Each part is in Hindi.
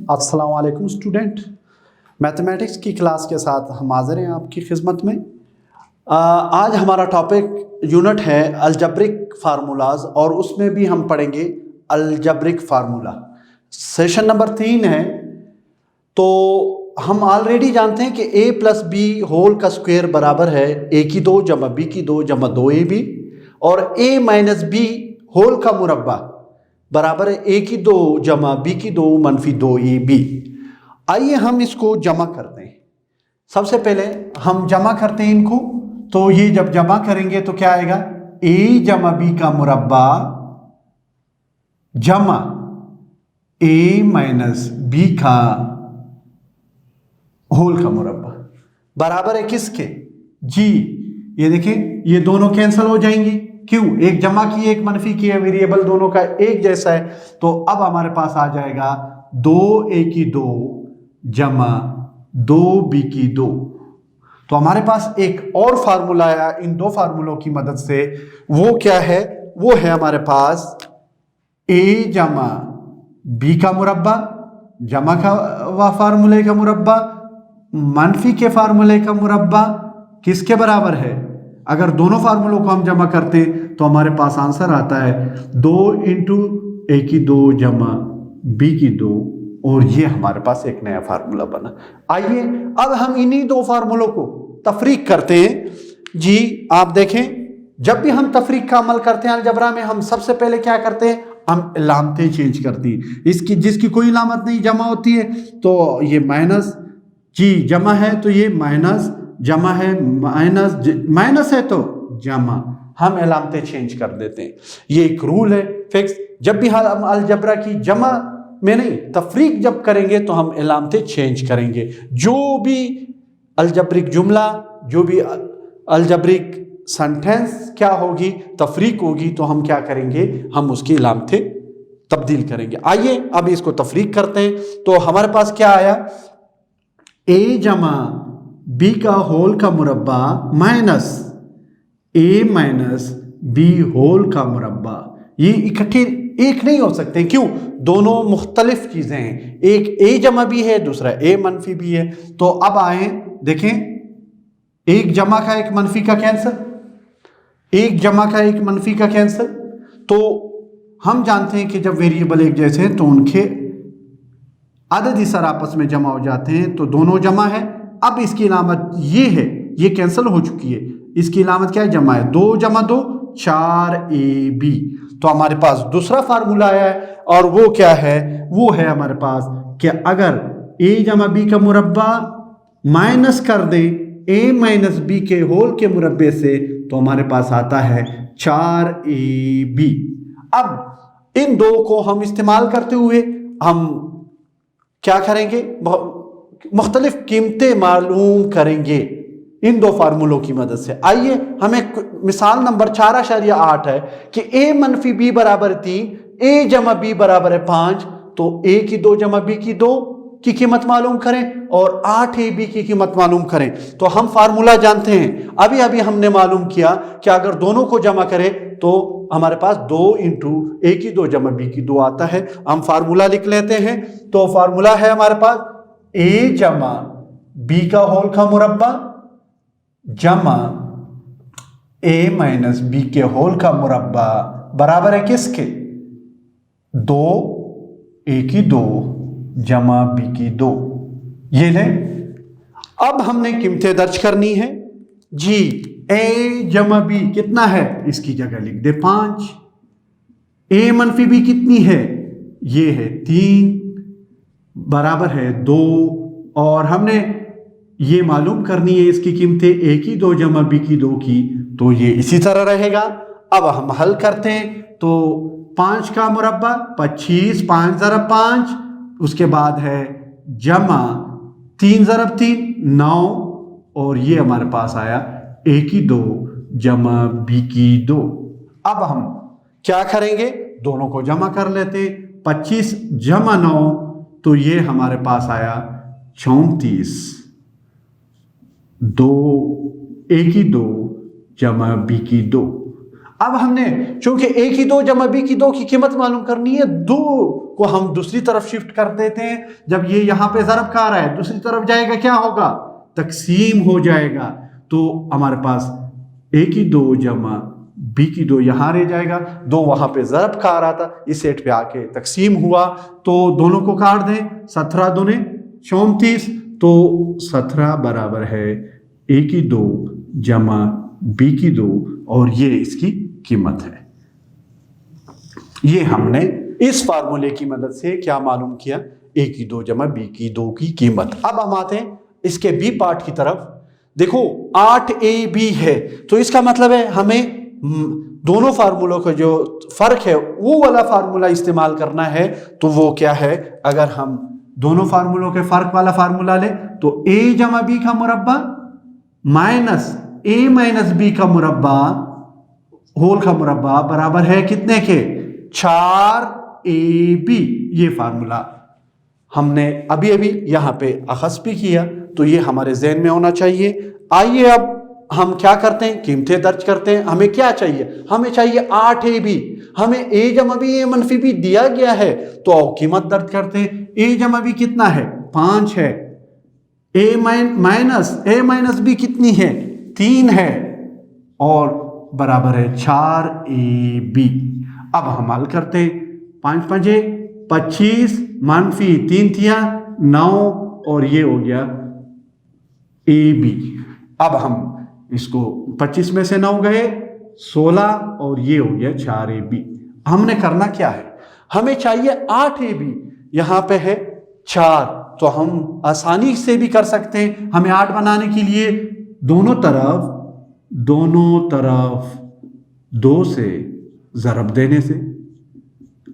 अस्सलाम वालेकुम स्टूडेंट। मैथमेटिक्स की क्लास के साथ हम हाज़िर हैं आपकी खिदमत में। आज हमारा टॉपिक यूनिट है अलजब्रिक फार्मूलाज और उसमें भी हम पढ़ेंगे अलजब्रिक फार्मूला। सेशन नंबर 3 है। तो हम ऑलरेडी जानते हैं कि a प्लस बी होल का स्क्वायर बराबर है a की 2 जमा b की 2 जमा 2ab और a माइनस बी होल का मुरब्बा बराबर है a की 2 जमा b की 2 मनफी 2ab। आइए हम इसको जमा करते हैं। सबसे पहले हम जमा करते हैं इनको। तो ये जब जमा करेंगे तो क्या आएगा, a जमा b का मुरब्बा जमा a माइनस b का होल का मुरब्बा बराबर है किसके, जी। ये देखिए ये दोनों कैंसिल हो जाएंगी। क्यों, एक जमा की एक मनफी की है, वेरिएबल दोनों का एक जैसा है। तो अब हमारे पास आ जाएगा 2a की 2 जमा 2b की 2। तो हमारे पास एक और फार्मूला आया इन दो फार्मूलों की मदद से। वो क्या है, वो है हमारे पास a जमा b का मुरब्बा जमा का फार्मूले का मुरब्बा मनफी के फार्मूले का मुरब्बा किसके बराबर है। अगर दोनों फार्मूलों को हम जमा करते हैं तो हमारे पास आंसर आता है 2 इंटू a की 2 जमा b की 2 और ये हमारे पास एक नया फार्मूला बना। आइए अब हम इन्हीं दो फार्मूलों को तफरीक करते हैं। जी आप देखें, जब भी हम तफरीक का अमल करते हैं अलजबरा में, हम सबसे पहले क्या करते हैं, हम इलामतें चेंज करती हैं। इसकी जिसकी कोई इलामत नहीं जमा होती है तो ये माइनस, जी जमा है तो ये माइनस, जमा है माइनस, माइनस है तो जमा, हम इलामतें चेंज कर देते हैं। ये एक रूल है फिक्स। जब भी हम अलजबरा की जमा में नहीं तफरीक जब करेंगे तो हम इलामतें चेंज करेंगे। जो भी अलजब्रिक जुमला, जो भी अलजब्रिक सेंटेंस क्या होगी, तफरीक होगी, तो हम क्या करेंगे, हम उसकी इलामतें तब्दील करेंगे। आइए अब इसको तफरीक करते हैं। तो हमारे पास क्या आया, a जमा b का होल का मुरब्बा minus a minus b whole का मुरब्बा। ये इकट्ठे एक नहीं हो सकते। क्यों, दोनों मुख्तलिफ चीजें हैं। एक a जमा b है, दूसरा a मनफी b है। तो अब आए देखें, एक जमा का एक मनफी का कैंसिल, एक जमा का एक मनफी का कैंसिल। तो हम जानते हैं कि जब वेरिएबल एक जैसे हैं तो उनके अदद सर आपस में जमा हो जाते हैं, तो दोनों जमा है। अब इसकी इलामत ये है, ये कैंसिल हो चुकी है, इसकी इलामत क्या है, जमा है। 2 जमा 2 4ab। तो हमारे पास दूसरा फार्मूला आया है और वो क्या है, वो है हमारे पास कि अगर a जमा b का मुरब्बा माइनस कर दे a माइनस b के होल के मुरब्बे से तो हमारे पास आता है 4ab। अब इन दो को हम इस्तेमाल करते हुए हम क्या करेंगे, मुख्तलिफ कीमतें मालूम करेंगे इन दो फार्मूलों की मदद से। आइए हमें मिसाल नंबर 4.8 है कि a मनफी b बराबर 3, a जमा b बराबर है 5। तो a की 2 जमा b की 2 की कीमत मालूम करें और 8ab की कीमत मालूम करें। तो हम फार्मूला जानते हैं, अभी अभी हमने मालूम किया कि अगर दोनों को जमा करें तो हमारे पास 2 इंटू a की 2 जमा b की 2 आता है। हम फार्मूला लिख लेते हैं। तो फार्मूला है हमारे पास a जमा b का होल का मुरब्बा जमा a माइनस b के होल का मुरब्बा बराबर है किसके, 2 a की 2 जमा b की 2। ये ले, अब हमने कीमतें दर्ज करनी है। जी a जमा b कितना है, इसकी जगह लिख दे 5। a मनफी b कितनी है, ये है 3 बराबर है 2। और हमने ये मालूम करनी है इसकी कीमतें a की 2 जमा b की 2 की, तो ये इसी तरह रहेगा। अब हम हल करते हैं। तो 5 का मुरब्बा 25, 5 ज़रब 5, उसके बाद है जमा 3 ज़रब 3 9 और ये हमारे पास आया a की 2 जमा b की 2। अब हम क्या करेंगे, दोनों को जमा कर लेते हैं। 25 जमा 9 तो ये हमारे पास आया 34, 2 a की 2 जमा b की 2। अब हमने चूंकि ए की 2 जमा बी की 2 की कीमत मालूम करनी है, 2 को हम दूसरी तरफ शिफ्ट कर देते हैं। जब ये यहां पे ज़रब खा रहा है, दूसरी तरफ जाएगा, क्या होगा? तकसीम हो जाएगा। तो हमारे पास ए की 2 जमा बी की 2 यहां रह जाएगा, 2 वहां पे ज़रब खा रहा था, इस सेट पे आके तकसीम हुआ। तो दोनों को काट दें, 17 दूने 34, तो 17 बराबर है ए की 2 जमा बी की 2, और ये इसकी कीमत है। ये हमने इस फार्मूले की मदद से क्या मालूम किया? ए की 2 जमा बी की 2 की कीमत। अब हम आते हैं इसके बी पार्ट की तरफ। देखो 8ab है, तो इसका मतलब है हमें दोनों फार्मूलों का जो फर्क है वो वाला फार्मूला इस्तेमाल करना है। तो वो क्या है? अगर हम दोनों फार्मूलों के फर्क वाला फार्मूला ले तो a जमा बी का मुरब्बा माइनस a माइनस बी का मुरब्बा होल का मुरब्बा बराबर है कितने के? 4ab। ये फार्मूला हमने अभी अभी यहां पे अखज़ भी किया, तो ये हमारे ज़हन में होना चाहिए। आइए अब हम क्या करते हैं? कीमतें दर्ज करते हैं। हमें क्या चाहिए? हमें चाहिए 8ab। हमें a जमा बी ए मनफी बी दिया गया है, तो आओ कीमत दर्ज करते हैं। a जमा बी कितना है? 5 है। a माइनस बी कितनी है? 3 है, और बराबर है 4ab। अब हम हल करते हैं। 5 5 25, मनफी 3 थिया 9, और ये हो गया ab। अब हम इसको 25 में से 9 गए 16, और ये हो गया 4ab। हमने करना क्या है? हमें चाहिए 8ab, यहां पे है 4, तो हम आसानी से भी कर सकते हैं। हमें 8 बनाने के लिए दोनों तरफ 2 से ज़रब देने से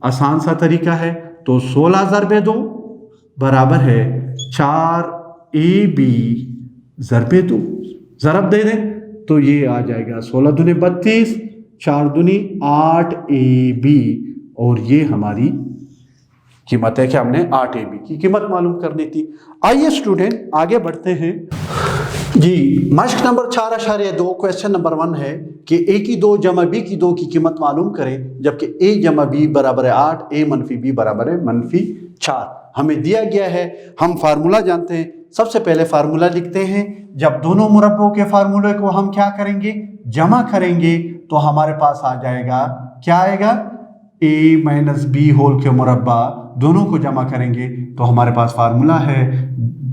आसान सा तरीका है। तो 16 ज़रबे 2 बराबर है 4ab ज़रबे 2। ज़रब दे दें तो ये आ जाएगा 16 दूनी 32, 4 दूनी 8ab, और ये हमारी कीमत है कि हमने 8ab की कीमत मालूम करनी थी। आइए स्टूडेंट आगे बढ़ते हैं जी। मश्क नंबर 4.2 क्वेश्चन नंबर 1 है कि a की 2 जमा b की 2 की कीमत मालूम करें, जबकि a जमा b बराबर है 8, a मनफी b बराबर है मनफी 4। हमें दिया गया है, हम फार्मूला जानते हैं। सबसे पहले फार्मूला लिखते हैं। जब दोनों मुरब्बों के फार्मूले को हम क्या करेंगे? जमा करेंगे, तो हमारे पास आ जाएगा, क्या आएगा? a माइनस बी होल के मुरब्बा, दोनों को जमा करेंगे तो हमारे पास फार्मूला है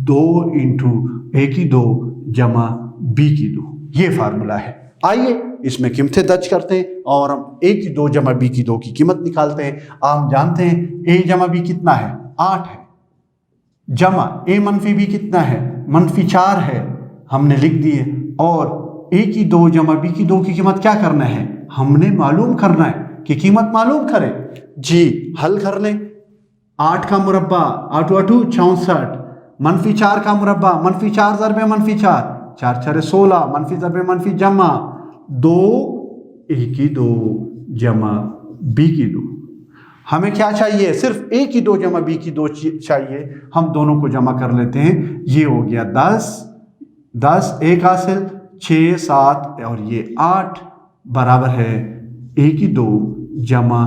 2 इंटू a की 2 जमा b की 2। ये फार्मूला है। आइए इसमें कीमतें दर्ज करते हैं और हम a की 2 जमा b की 2 की कीमत निकालते हैं। हम जानते हैं a जमा b कितना है? 8 है, जमा a मनफी b कितना है? मनफी 4 है, हमने लिख दिए। और a की 2 जमा b की 2 की कीमत क्या करना है? हमने मालूम करना है कि कीमत मालूम करें जी। हल कर लें। 8 का मुरब्बा 8 8 64, मनफी 4 का मुरब्बा मनफी 4 ज़रबे मनफी 4, 4 4 16, मनफी ज़रबे मनफी जमा 2 a की 2 जमा b की 2। हमें क्या चाहिए? सिर्फ a की 2 जमा b की 2 चाहिए। हम दोनों को जमा कर लेते हैं। ये हो गया 10 10 1 हासिल 6 7, और ये 8 बराबर है a की 2 जमा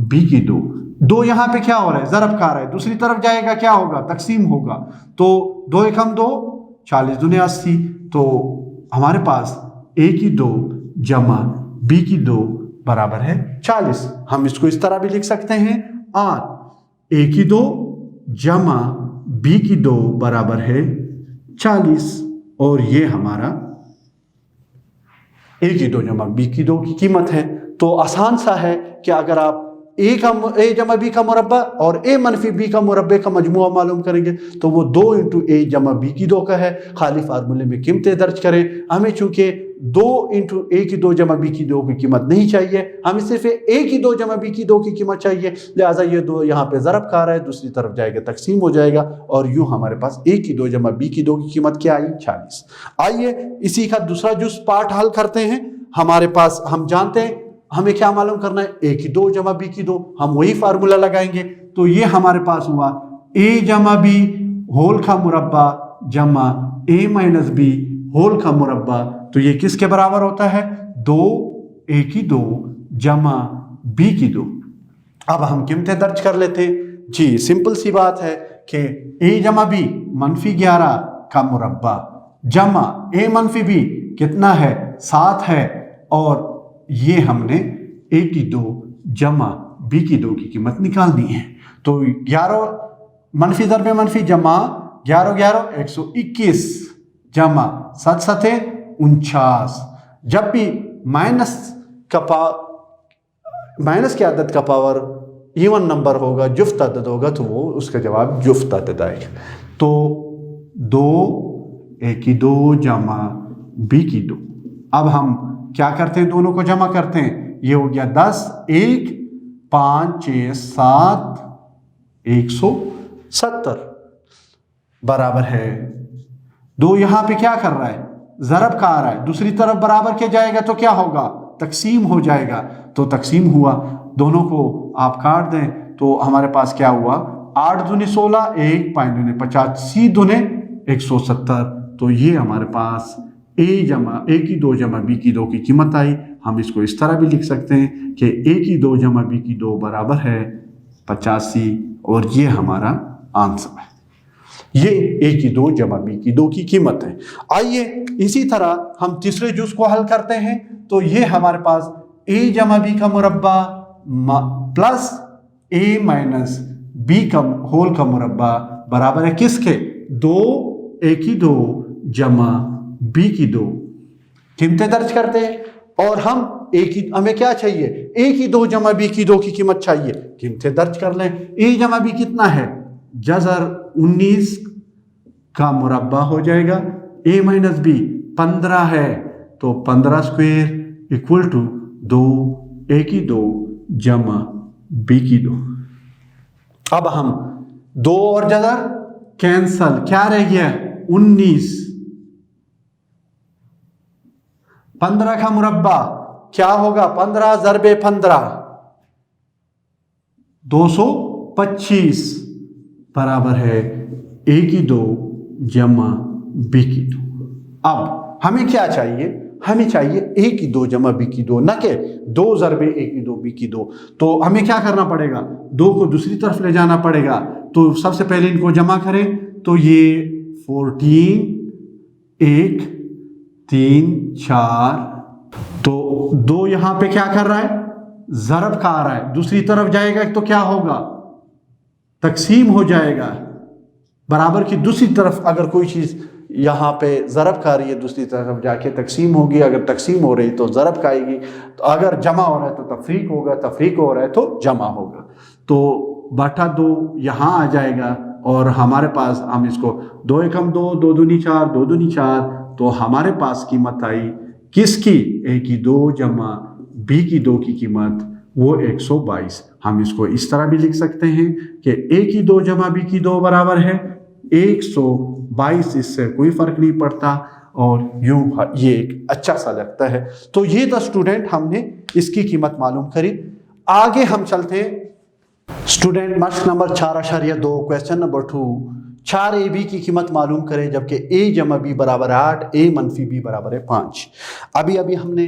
b की 2। 2 यहाँ पे क्या हो रहा है? ज़रब खा रहा है, दूसरी तरफ जाएगा, क्या होगा? तकसीम होगा। तो 2 1 2, 40 दूनी 80। तो हमारे पास a की 2 जमा b की 2 बराबर है 40। हम इसको इस तरह भी लिख सकते हैं, और a की 2 जमा b की 2 बराबर है 40, और ये हमारा a की 2 जमा b की 2 की कीमत है। तो आसान सा है कि अगर आप a जमा b का मुरब्बा और a मनफी b का मुरब्बे का मजमुआ मालूम करेंगे तो वो 2 इंटू a जमा b की 2 का है। खाली फार्मूले में कीमतें दर्ज करें। हमें चूंकि 2 इंटू a की 2 जमा b की 2 की कीमत नहीं चाहिए, हमें सिर्फ a की 2 जमा b की 2 की कीमत चाहिए। लिहाजा ये 2 यहाँ पे ज़रब खा रहा है, दूसरी तरफ जाएगा तकसीम हो जाएगा, और यूँ हमारे पास a की 2 जमा b की 2 की कीमत क्या आई? 40। आइए इसी का दूसरा जुज़ पार्ट हल करते हैं। हमारे पास हम जानते हैं हमें क्या मालूम करना है? a की 2 जमा b की 2। हम वही फार्मूला लगाएंगे। तो ये हमारे पास हुआ a जमा b होल का मुरब्बा जमा a माइनस b होल का मुरब्बा। तो ये किसके बराबर होता है? 2 a की 2 जमा बी की 2। अब हम कीमतें दर्ज कर लेते हैं जी। सिंपल सी बात है कि ए जमा बी -11 का मुरब्बा जमा ए मनफी बी कितना है 7 है, और ये हमने ए की 2 जमा बी की 2 की कीमत निकालनी है। तो 11 मनफी दर में मनफी जमा 11 11 121 जमा 7 7 49। जब भी माइनस की आदत का पावर इवन नंबर होगा, जुफ्त आदद होगा, तो वो उसका जवाब जुफ्त आदद आएगा। तो 2 ए की 2 जमा बी की 2। अब हम क्या करते हैं, दोनों को जमा करते हैं। ये हो गया 10 1 5 6 7 170 बराबर है 2। यहां पे क्या कर रहा है, ज़रब का आ रहा है, दूसरी तरफ बराबर के जाएगा तो क्या होगा, तकसीम हो जाएगा। तो तकसीम हुआ, दोनों को आप काट दें तो हमारे पास क्या हुआ, 8 दूनी 16 1 5 दूनी 50 सी दूने 170। तो ये हमारे पास ए की 2 जमा बी की 2 की कीमत आई। हम इसको इस तरह भी लिख सकते हैं कि ए की 2 जमा बी की 2 बराबर है 85, और ये हमारा आंसर है। ये ए की 2 जमा बी की 2 की कीमत है। आइए इसी तरह हम तीसरे जुज को हल करते हैं। तो ये हमारे पास ए जमा बी का मुरब्बा प्लस ए माइनस बी का होल का मुरब्बा बराबर है किसके, 2 ए की 2 जमा बी की 2। कीमतें दर्ज करते हैं, और हम हमें क्या चाहिए, ए की 2 जमा बी की 2 की कीमत चाहिए। कीमतें दर्ज कर लें। ए जमा बी कितना है, जज़र 19 का मुरब्बा हो जाएगा, ए माइनस बी 15 है, तो 15 स्क्वायर इक्वल टू 2 ए की 2 जमा बी की 2। अब हम 2 और जज़र कैंसल, क्या रह गया 19। 15 का मुरब्बा क्या होगा, 15 ज़रबे 15 225 बराबर है ए की 2 जमा बी की 2। अब हमें क्या चाहिए, हमें चाहिए ए की 2 जमा बी की 2, न कि 2 ज़रबे ए की 2 बी की 2। तो हमें क्या करना पड़ेगा, 2 को दूसरी तरफ ले जाना पड़ेगा। तो सबसे पहले इनको जमा करें, तो ये 14 1 3 4, तो 2 यहां पे क्या कर रहा है, ज़रब का आ रहा है, दूसरी तरफ जाएगा तो क्या होगा, तकसीम हो जाएगा। बराबर की दूसरी तरफ अगर कोई चीज़ यहाँ पे ज़रब का आ रही है, दूसरी तरफ जाके तकसीम होगी। अगर तकसीम हो रही तो ज़रब का आएगी, तो अगर जमा हो रहा है तो तफरीक होगा, तफरीक हो रहा है तो जमा होगा। तो बटा 2 यहाँ आ जाएगा, और हमारे पास हम इसको 2 एकम 2 2 दूनी 4 2 दूनी 4, तो हमारे पास कीमत आई किसकी, ए की 2 जमा बी की 2 की कीमत वो 122। हम इसको इस तरह भी लिख सकते हैं कि ए की 2 जमा बी की 2 बराबर है 122। इससे कोई फर्क नहीं पड़ता, और यूं ये एक अच्छा सा लगता है। तो ये था स्टूडेंट, हमने इसकी कीमत मालूम करी। आगे हम चलते हैं स्टूडेंट, मश्क number 4.2 question number 2। 4 A B की कीमत मालूम करें, जबकि ए जमा बी बराबर 8, ए मनफी बी बराबर है 5। अभी हमने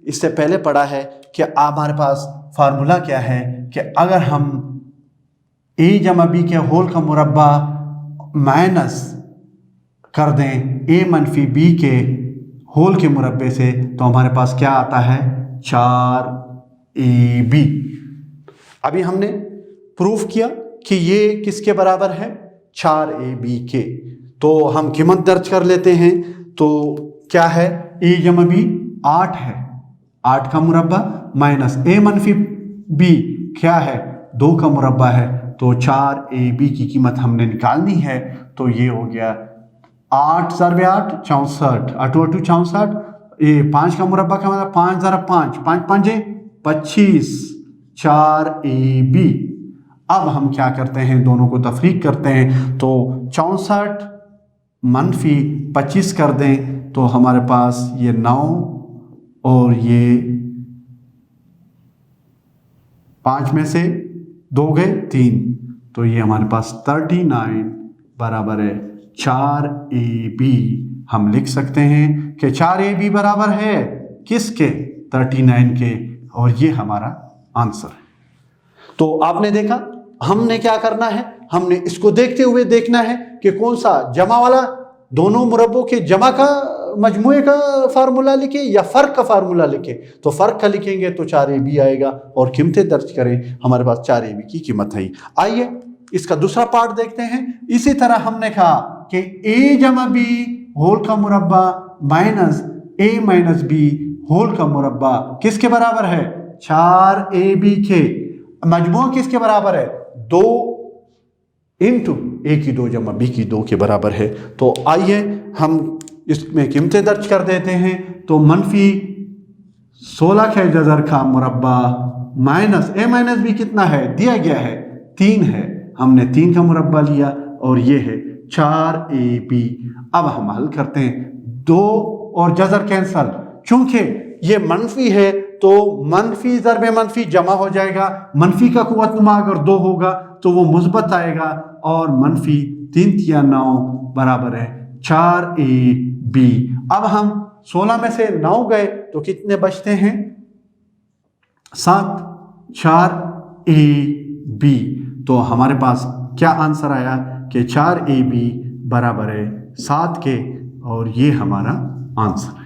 इससे पहले पढ़ा है कि हमारे पास फार्मूला क्या है कि अगर हम ए जमा बी के होल का मुरब्बा माइनस कर दें ए मनफी बी के होल के मुरब्बे से, तो हमारे पास क्या आता है 4 ए बी। अभी हमने प्रूफ किया कि ये किसके बराबर है, 4 ए बी के। तो हम कीमत दर्ज कर लेते हैं। तो क्या है, ए जमा बी 8 है, 8 का मुरब्बा माइनस ए मनफी बी क्या है 2 का मुरब्बा है, तो 4 ए बी की कीमत हमने निकालनी है। तो ये हो गया 8 ज़रबे 8 64, 8 8 64, ये 5 का मुरब्बा का मतलब 5 ज़रब 5 5 5 25, 4 ए बी। अब हम क्या करते हैं, दोनों को तफरीक करते हैं। तो 64 मनफी 25 कर दें, तो हमारे पास ये 9 और ये 5 में से 2 गए 3, तो ये हमारे पास 39 बराबर है 4 ए बी। हम लिख सकते हैं कि 4 ए बी बराबर है किसके, 39 के। और ये हमारा आंसर है। तो आपने देखा हमने क्या करना है, हमने इसको देखते हुए देखना है कि कौन सा जमा वाला, दोनों मुरब्बों के जमा का मजमुए का फार्मूला लिखे या फर्क का फार्मूला लिखे। तो फर्क का लिखेंगे तो 4ab आएगा और कीमतें दर्ज करें, हमारे पास 4ab की कीमत है। आइए इसका दूसरा पार्ट देखते हैं। इसी तरह हमने कहा कि a जमा b होल का मुरब्बा minus a minus b whole का मुरब्बा किसके बराबर है, 4ab के मजमूआ किसके बराबर है, 2 इंटू a की 2 जमा b की 2 के बराबर है। तो आइए हम इसमें कीमतें दर्ज कर देते हैं। तो मनफी 16 के जजर का मुरब्बा माइनस a माइनस b कितना है, दिया गया है 3 है, हमने 3 का मुरब्बा लिया और ये है 4ab। अब हम हल करते हैं, 2 और जजर कैंसल, चूंकि ये मनफी है तो मनफी ज़रब मनफी जमा हो जाएगा, मनफी का कुव्वत नुमा अगर 2 होगा तो वो मुस्बत आएगा और मनफी 3 या 9 बराबर है 4ab। अब हम 16 में से 9 गए तो कितने बचते हैं, 7, 4ab। तो हमारे पास क्या आंसर आया कि 4ab बराबर है 7 के, और ये हमारा आंसर है।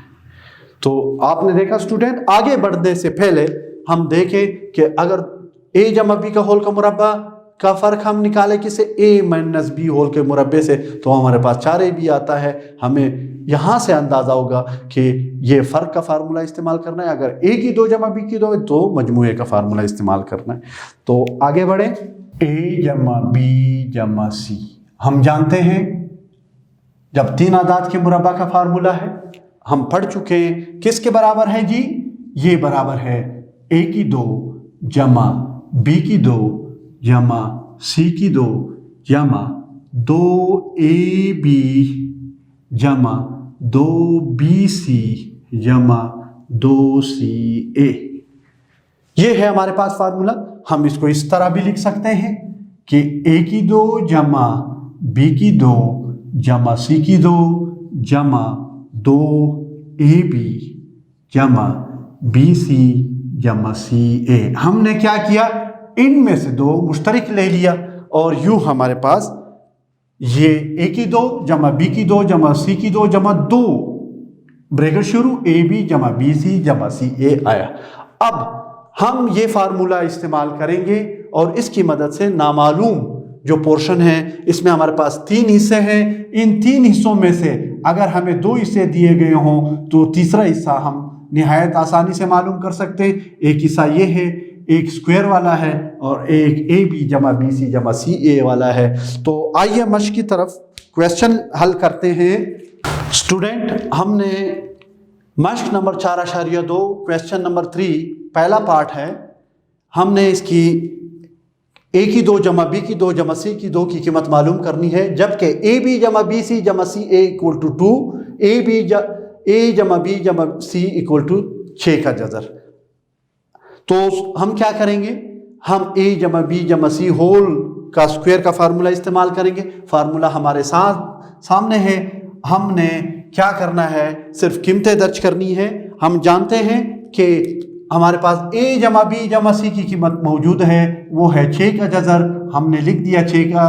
तो आपने देखा स्टूडेंट, आगे बढ़ने से पहले हम देखें कि अगर a जमा b का होल का मुरब्बा का फर्क हम निकाले किसे, a माइनस b होल के मुरब्बे से, तो हमारे पास 4ab आता है। हमें यहाँ से अंदाजा होगा कि ये फर्क का फार्मूला इस्तेमाल करना है, अगर a की 2 जमा b की 2 है तो मजमूए का फार्मूला इस्तेमाल करना है। तो आगे बढ़े, a जमा b जमा c हम जानते हैं जब 3 आदाद के मुरब्बा का फार्मूला है, हम पढ़ चुके हैं, किसके बराबर है जी, ये बराबर है a की 2 जमा b की 2 जमा c की 2 जमा 2ab जमा 2bc जमा 2ca। ये है हमारे पास फार्मूला। हम इसको इस तरह भी लिख सकते हैं कि a की 2 जमा b की 2 जमा c की 2 जमा 2ab जमा bc जमा ca। हमने क्या किया, इनमें से 2 मुश्तरक ले लिया और यूं हमारे पास ये a की 2 जमा b की 2 जमा c की 2 जमा 2 ब्रैकेट शुरू ab जमा bc जमा ca आया। अब हम ये फार्मूला इस्तेमाल करेंगे और इसकी मदद से नामालूम जो पोर्शन है, इसमें हमारे पास 3 हिस्से हैं, इन 3 हिस्सों में से अगर हमें 2 हिस्से दिए गए हों तो तीसरा हिस्सा हम निहायत आसानी से मालूम कर सकते हैं। एक हिस्सा ये है, एक स्क्वायर वाला है और एक ab जमा bc जमा ca वाला है। तो आइए मश्क की तरफ क्वेश्चन हल करते हैं। स्टूडेंट, हमने मश्क नंबर 4.2 क्वेश्चन नंबर 3 पहला पार्ट है, हमने इसकी a की 2 जमा b की 2 जमा c की 2 की कीमत मालूम करनी है, जबकि ab जमा bc जमा ca इक्वल टू 2, a जमा b जमा c इक्वल टू 6 का जजर। तो हम क्या करेंगे, हम a जमा b जमा c होल का स्क्वायर का फार्मूला इस्तेमाल करेंगे। फार्मूला हमारे साथ सामने है, हमने क्या करना है, सिर्फ कीमतें दर्ज करनी है। हम जानते हैं कि हमारे पास a जमा b जमा c की कीमत मौजूद है, वो है 6 का जजर। हमने लिख दिया 6 का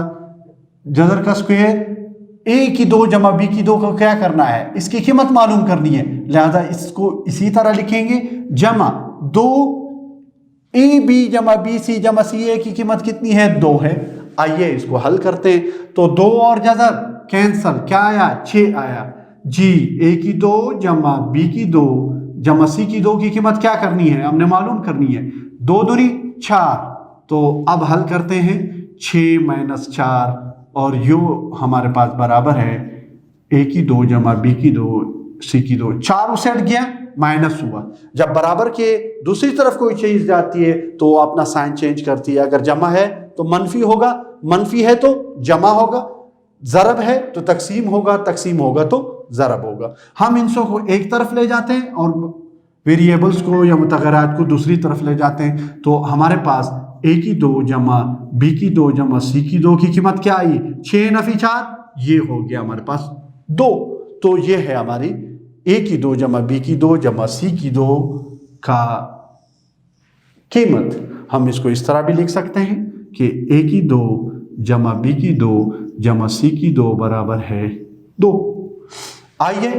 जजर का स्क्वायर। a की 2 जमा b की 2 को क्या करना है, इसकी कीमत मालूम करनी है, लिहाजा इसको इसी तरह लिखेंगे, जमा 2 ab जमा bc जमा ca की कीमत कितनी है, 2 है। आइए इसको हल करते हैं। तो 2 और जजर कैंसल, क्या आया, 6 आया जी। a की 2 जमा b की 2 जमा c की 2 की कीमत क्या करनी है, हमने मालूम करनी है, 2 दूनी 4। तो अब हल करते हैं, 6 माइनस 4 और यो हमारे पास बराबर है a की 2 जमा b की 2 c की 2। 4 उसे हट गया, माइनस हुआ। जब बराबर के दूसरी तरफ कोई चीज जाती है तो अपना साइन चेंज करती है। अगर जमा है तो मनफी होगा, मनफी है तो जमा होगा, ज़रब है तो तकसीम होगा, तकसीम होगा तो ज़रब होगा। हम इनसों को एक तरफ ले जाते हैं और वेरिएबल्स को या मुतगरात को दूसरी तरफ ले जाते हैं। तो हमारे पास a की 2 जमा b की 2 जमा c की 2 की कीमत क्या आई, 6 नफी 4, ये हो गया हमारे पास 2। तो ये है हमारी a की 2 जमा b की 2 जमा c की 2 का कीमत। हम इसको इस तरह भी लिख सकते हैं कि ए की 2 जमा बी की 2 जमा सी की 2 बराबर है 2। आइए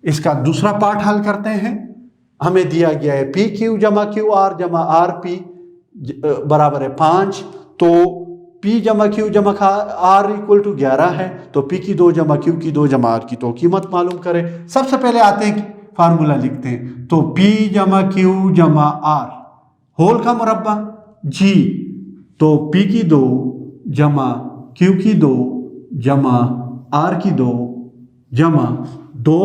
इसका दूसरा पार्ट हल करते हैं। हमें दिया गया है पी क्यू जमा क्यू आर जमा आर पी बराबर है 5। तो P जमा क्यू जमा आर इक्वल टू 11 है। तो P की 2 जमा क्यू की 2 जमा आर की 2 कीमत मालूम करें। सबसे पहले आते हैं फार्मूला लिखते हैं। तो P जमा क्यू जमा आर होल का मुरब्बा जी, तो P की 2 जमा क्यू की 2 जमा आर की 2 जमा 2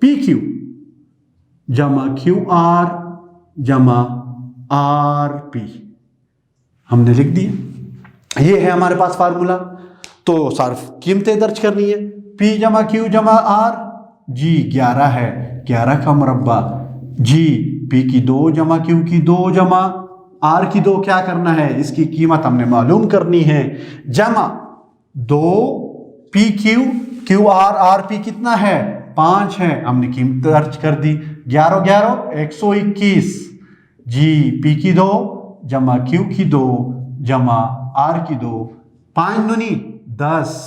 पी क्यू जमा क्यू आर जमा आर पी हमने लिख दिया। ये है हमारे पास फार्मूला। तो सार्फ कीमतें दर्ज करनी है। P जमा क्यू जमा आर जी 11 है, 11 का मुरब्बा जी P की 2 जमा क्यू की 2 जमा आर की 2 क्या करना है, इसकी कीमत हमने मालूम करनी है, जमा 2 P Q Q R R P कितना है 5 है, हमने कीमत दर्ज कर दी। 11 11 121 जी P की 2 जमा क्यू की 2 जमा आर की 2 5 दूनी 10।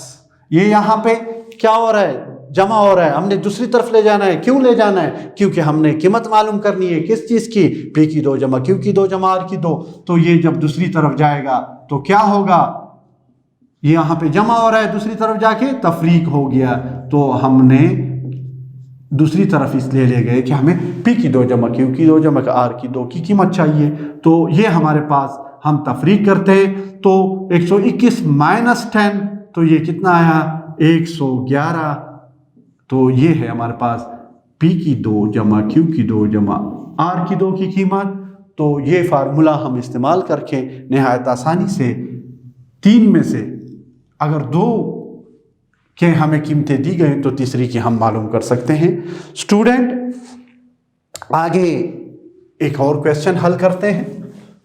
ये यहाँ पे क्या हो रहा है, जमा हो रहा है। हमने दूसरी तरफ ले जाना है। क्यों ले जाना है, क्योंकि हमने कीमत मालूम करनी है किस चीज की, P की 2 जमा क्यू की 2 जमा आर की 2। तो ये जब दूसरी तरफ जाएगा तो क्या होगा, ये यहाँ पे जमा हो रहा है, दूसरी तरफ जाके तफरीक हो गया। तो हमने दूसरी तरफ इसलिए ले गए कि हमें P की 2 जमा क्यू की 2 जमा आर की 2 की कीमत चाहिए। तो ये हमारे पास हम तफरीक करते हैं तो 121 माइनस 10 तो ये कितना आया 111। तो ये है हमारे पास P की 2 जमा क्यू की 2 जमा आर की 2 की कीमत। तो ये फार्मूला हम इस्तेमाल करके नहायत आसानी से 3 में से अगर 2 के हमें कीमतें दी गई तो तीसरी की हम मालूम कर सकते हैं। स्टूडेंट आगे एक और क्वेश्चन हल करते हैं।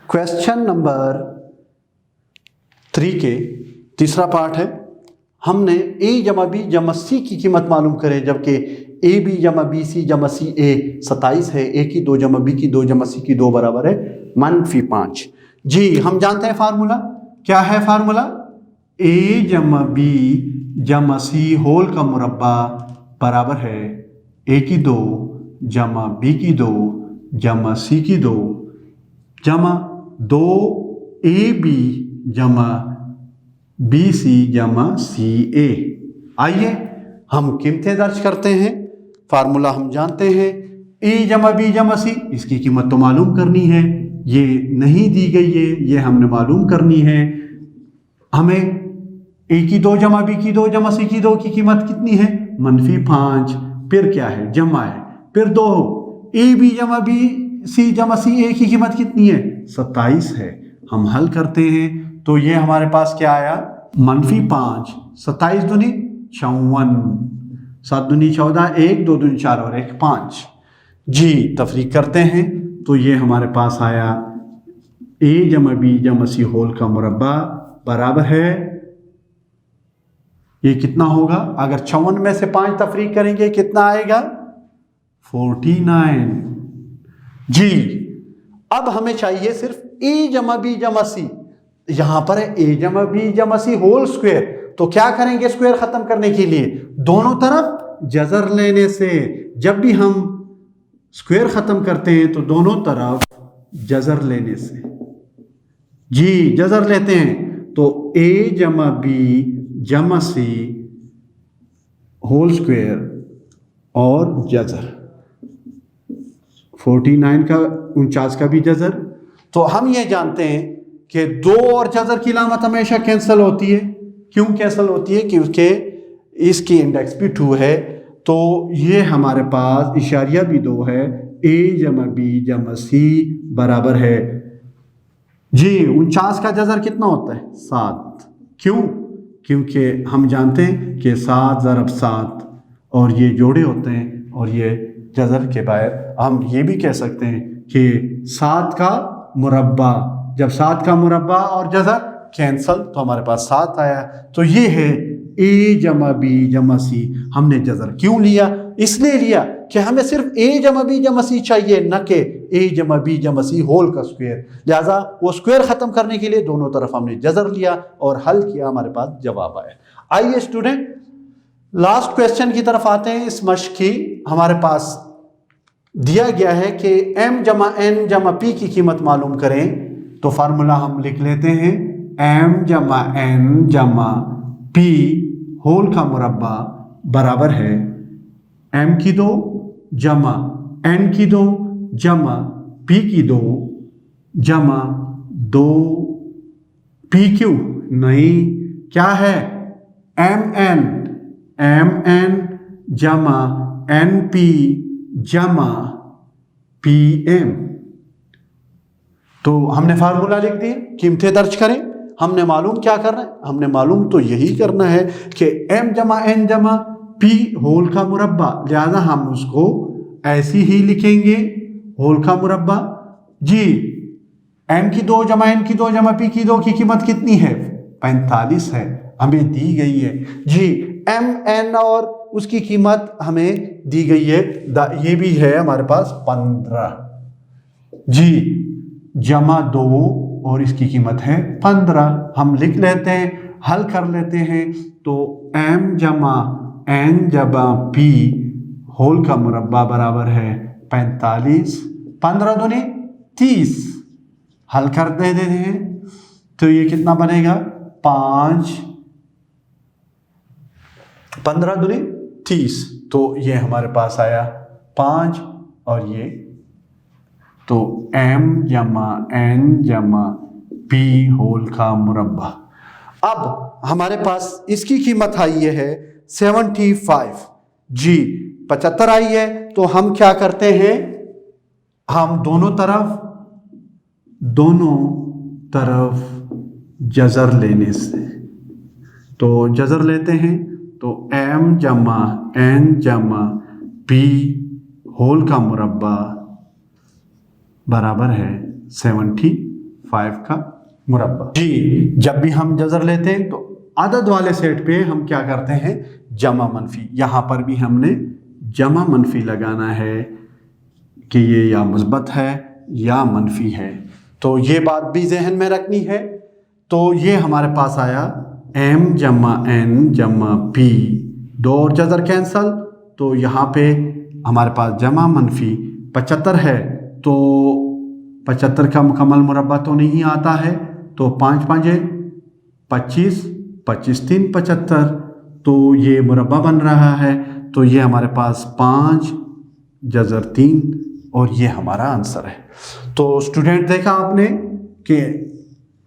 क्वेश्चन नंबर 3 के तीसरा पार्ट है। हमने ए जमा बी जमा सी की कीमत मालूम करें, जबकि ए बी जमा बी सी जमा सी ए 27 है। ए की 2 जमा बी की 2 जमा सी की 2 बराबर है -5। जी हम जानते हैं फार्मूला क्या है। फार्मूला ए जमा बी जमा सी होल का मुरब्बा बराबर है ए की 2 जमा बी की 2 जमा सी की 2 जमा 2 ए बी जमा बी सी जमा सी ए। आइए हम कीमतें दर्ज करते हैं। फार्मूला हम जानते हैं ए जमा बी जमा सी, इसकी कीमत तो मालूम करनी है, ये नहीं दी गई है, ये हमने मालूम करनी है। हमें ए की 2 जमा बी की 2 जमा सी की 2 की कीमत कितनी है -5। फिर क्या है जमा है, फिर 2 ए बी जमा बी सी जमा सी ए की कीमत कितनी है 27 है। हम हल करते हैं तो ये हमारे पास क्या आया -5 27 दूनी 54 7 दूनी 14 1 2 दूनी 4 और 1 5। जी तफरीक करते हैं तो ये हमारे पास आया ए जमा बी जमा सी होल का मुरब्बा बराबर है, ये कितना होगा, अगर 54 में से 5 तफरीक करेंगे कितना आएगा 49। जी अब हमें चाहिए सिर्फ ए जमा बी जमा सी। यहां पर है ए जमा बी जमा सी होल स्क्वायर, तो क्या करेंगे स्क्वायर खत्म करने के लिए दोनों तरफ जजर लेने से। जब भी हम स्क्वायर खत्म करते हैं तो दोनों तरफ जजर लेने से। जी जजर लेते हैं तो ए जमा बी जमा सी होल स्क्वायर और जजर 49 का 49 का भी जजर। तो हम ये जानते हैं कि 2 और जजर की लामत हमेशा कैंसिल होती है। क्यों कैंसिल होती है, क्योंकि इसकी इंडेक्स भी 2 है। तो ये हमारे पास इशारिया भी 2 है। ए जमा बी जमा सी बराबर है जी 49 का जजर कितना होता है 7। क्यों, क्योंकि हम जानते हैं कि 7 ज़रब 7 और ये जोड़े होते हैं और ये जजर के बाहर। हम ये भी कह सकते हैं कि 7 का मुरब्बा, जब 7 का मुरब्बा और जजर कैंसल तो हमारे पास 7 आया। तो ये है ए जमा बी जमा सी। हमने जजर क्यों लिया, इसलिए लिया कि हमें सिर्फ ए जमा बी जमा सी चाहिए, न कि ए जमा बी जमा सी होल का स्क्वायर। लिहाजा वो स्क्वायर ख़त्म करने के लिए दोनों तरफ हमने जज़र लिया और हल किया, हमारे पास जवाब आया। आइए स्टूडेंट लास्ट क्वेश्चन की तरफ आते हैं। इस मश्क की हमारे पास दिया गया है कि m जमा n जमा p की कीमत मालूम करें। तो फार्मूला हम लिख लेते हैं, m जमा n जमा p होल का मुरब्बा बराबर है m की 2 जमा n की 2 जमा p की 2 जमा 2 pq, नहीं क्या है mn जमा np जमा pm। तो हमने फार्मूला लिख दिए, कीमतें दर्ज करें। हमने मालूम क्या करना है, हमने मालूम तो यही करना है कि m जमा n जमा p होल का मुरब्बा, लिहाजा हम उसको ऐसी ही लिखेंगे होल का मुरब्बा। जी m की 2 जमा n की 2 जमा p की 2 की कीमत कितनी है, 45 है, हमें दी गई है। जी m n और उसकी कीमत हमें दी गई है, ये भी है हमारे पास 15। जी जमा 2 और इसकी कीमत है 15। हम लिख लेते हैं, हल कर लेते हैं। तो m जमा n जमा p होल का मुरब्बा बराबर है 45, 15 दूनी 30। हल कर देते हैं तो ये कितना बनेगा 5, 15 दूनी 30। तो ये हमारे पास आया 5 और ये, तो m जमा n जमा p होल का मुरब्बा। अब हमारे पास इसकी कीमत आई है 75। जी 75 आई है, तो हम क्या करते हैं, हम दोनों तरफ जज़र लेने से, तो जज़र लेते हैं। तो m जमा n जमा p होल का मुरब्बा बराबर है 75 का मुरब्बा। जी जब भी हम जज़र लेते हैं तो अदद वाले सेट पे हम क्या करते हैं, जमा मनफी। यहाँ पर भी हमने जमा मनफी लगाना है कि ये या मुस्बत है या मनफी है, तो ये बात भी जहन में रखनी है। तो ये हमारे पास आया m जमा n जमा p, 2 और जज़र कैंसल, तो यहाँ पे हमारे पास जमा मनफी 75 है। तो 75 का मुकम्मल मुरब्बा तो नहीं आता है, तो 5 5 25, 25 3 75, तो ये मुरब्बा बन रहा है। तो ये हमारे पास 5 जज़र 3 और ये हमारा आंसर है। तो स्टूडेंट देखा आपने कि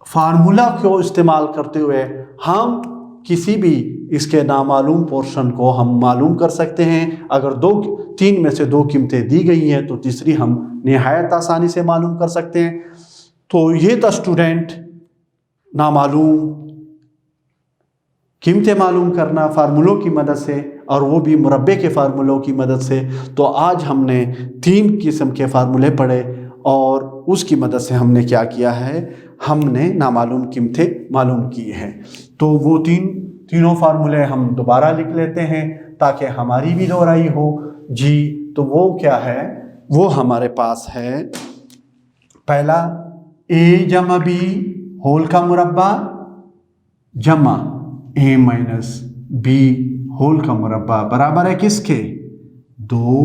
फार्मूला को इस्तेमाल करते हुए हम किसी भी इसके नामालूम पोर्शन को हम मालूम कर सकते हैं। अगर 3 में से 2 कीमतें दी गई हैं तो तीसरी हम निहायत आसानी से मालूम कर सकते हैं। तो ये था स्टूडेंट नामालूम कीमतें मालूम करना फार्मूलों की मदद से, और वो भी मुरब्बे के फार्मूलों की मदद से। तो आज हमने 3 किस्म के फार्मूले पढ़े और उसकी मदद से हमने क्या किया है, हमने नामालूम कीमतें मालूम की हैं। तो वो तीनों फार्मूले हम दोबारा लिख लेते हैं ताकि हमारी भी दोहराई हो। जी तो वो क्या है, वो हमारे पास है पहला a जमा b होल का मुरब्बा जमा a माइनस b होल का मुरब्बा बराबर है किसके, 2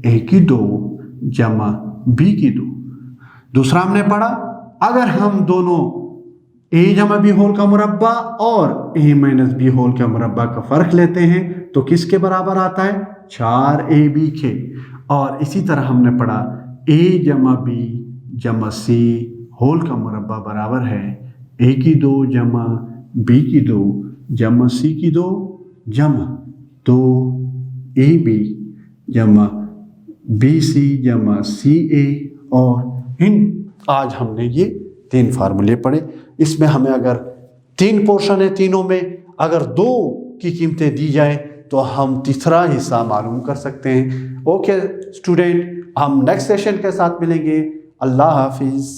a की 2 जमा b की 2। दूसरा हमने पढ़ा, अगर हम दोनों a जमा b होल का मुरब्बा और a माइनस b होल का मुरब्बा का फ़र्क लेते हैं तो किसके बराबर आता है, 4ab के। और इसी तरह हमने पढ़ा a जमा b जमा c होल का मुरब्बा बराबर है a की 2 जमा b की 2 जमा c की 2 जमा 2ab जमा bc जमा ca। और आज हमने ये 3 फार्मूले पढ़े। इसमें हमें अगर 3 पोर्शन है, तीनों में अगर 2 की कीमतें दी जाए तो हम तीसरा हिस्सा मालूम कर सकते हैं। ओके स्टूडेंट, हम नेक्स्ट सेशन के साथ मिलेंगे। अल्लाह हाफिज़।